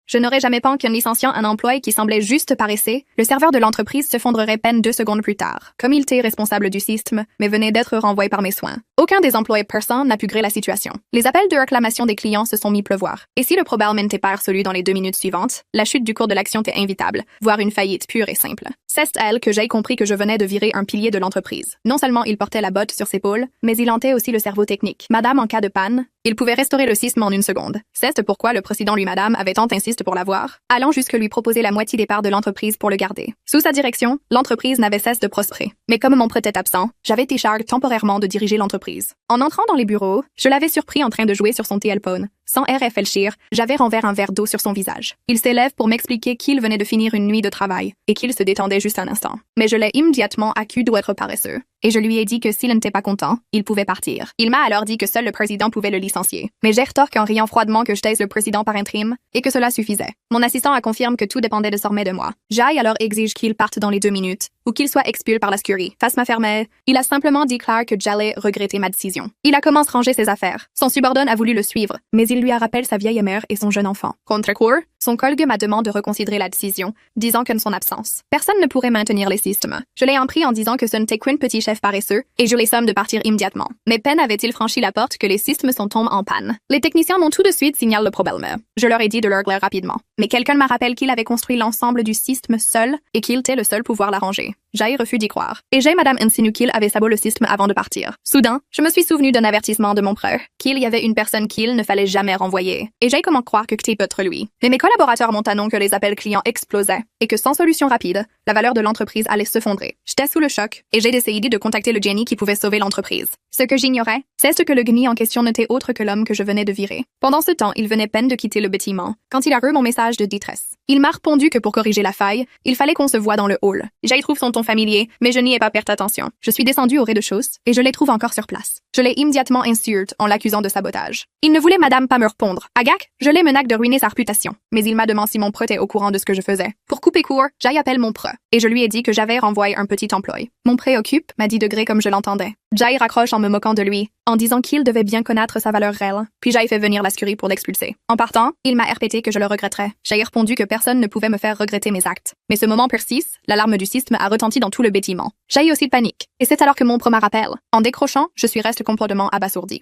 Je n'aurais jamais pensé qu'en licenciant un employé qui semblait juste paresseux, le serveur de l'entreprise se fondrerait peine 2 secondes plus tard. Comme il était responsable du système, mais venait d'être renvoyé par mes soins. Aucun des employés persans n'a pu gré la situation. Les appels de réclamation des clients se sont mis pleuvoir. Et si le problème n'était pas résolu dans les 2 minutes suivantes, la chute du cours de l'action était inévitable, voire une faillite pure et simple. C'est elle que j'ai compris que je venais de virer un pilier de l'entreprise. Non seulement il portait la botte sur ses épaules, mais il hantait aussi le cerveau technique. Madame, en cas de panne, il pouvait restaurer le système en 1 seconde. C'est pourquoi le président lui-madame avait tant insisté pour l'avoir, allant jusque lui proposer la moitié des parts de l'entreprise pour le garder. Sous sa direction, l'entreprise n'avait cessé de prospérer. Mais comme mon prêt était absent, j'avais été chargé temporairement de diriger l'entreprise. En entrant dans les bureaux, je l'avais surpris en train de jouer sur son téléphone. Sans réfléchir, j'avais renversé un verre d'eau sur son visage. Il s'élève pour m'expliquer qu'il venait de finir une nuit de travail et qu'il se détendait juste un instant. Mais je l'ai immédiatement accusé d'être paresseux. Et je lui ai dit que s'il n'était pas content, il pouvait partir. Il m'a alors dit que seul le président pouvait le licencier. Mais j'ai rétorqué en riant froidement que j'étais le président par intérim et que cela suffisait. Mon assistant a confirmé que tout dépendait désormais de moi. J'ai alors exigé qu'il parte dans les 2 minutes ou qu'il soit expulsé par la scurie. Face ma fermée, il a simplement déclaré que j'allais regretter ma décision. Il a commencé à ranger ses affaires. Son subordonne a voulu le suivre, mais il lui a rappelé sa vieille mère et son jeune enfant. Contre-cour, son collègue m'a demandé de reconsidérer la décision, disant qu'en son absence, personne ne pourrait maintenir les systèmes. Je l'ai impris en disant que ce n'était qu'un petit chef paresseux et je les somme de partir immédiatement. Mais peine avait-il franchi la porte que les systèmes sont tombés en panne. Les techniciens m'ont tout de suite signalé le problème. Je leur ai dit de le régler rapidement. Mais quelqu'un m'a rappelé qu'il avait construit l'ensemble du système seul et qu'il était le seul pouvoir l'arranger. J'ai refusé d'y croire. Et j'ai madame insinué qu'il avait sabot le système avant de partir. Soudain, je me suis souvenu d'un avertissement de mon frère, qu'il y avait une personne qu'il ne fallait jamais renvoyer. Et j'ai comment croire que c'était peut-être lui. Mais mes collaborateurs m'ont annoncé que les appels clients explosaient et que sans solution rapide, la valeur de l'entreprise allait s'effondrer. J'étais sous le choc et j'ai décidé de contacter le génie qui pouvait sauver l'entreprise. Ce que j'ignorais, c'est ce que le génie en question n'était autre que l'homme que je venais de virer. Pendant ce temps, il venait peine de quitter le bâtiment quand il a reçu mon message de détresse. Il m'a répondu que pour corriger la faille, il fallait qu'on se voie dans le hall. J'ai trouvé son ton familier, mais je n'y ai pas perdu attention. Je suis descendu au rez-de-chaussée et je les trouve encore sur place. Je l'ai immédiatement insulté en l'accusant de sabotage. Il ne voulait madame pas me répondre. Agac, je l'ai menacé de ruiner sa réputation. Mais il m'a demandé si mon preux était au courant de ce que je faisais. Pour couper court, j'ai appelé mon preux et je lui ai dit que j'avais renvoyé un petit employé. Mon préoccupe m'a dit de gré comme je l'entendais. Jay raccroche en me moquant de lui, en disant qu'il devait bien connaître sa valeur réelle, puis Jay fait venir la scurie pour l'expulser. En partant, il m'a répété que je le regretterais. J'ai répondu que personne ne pouvait me faire regretter mes actes. Mais ce moment persiste, l'alarme du système a retenti dans tout le bâtiment. J'ai aussi de panique, et c'est alors que mon preux m'a rappelle. En décrochant, je suis resté complètement abasourdi.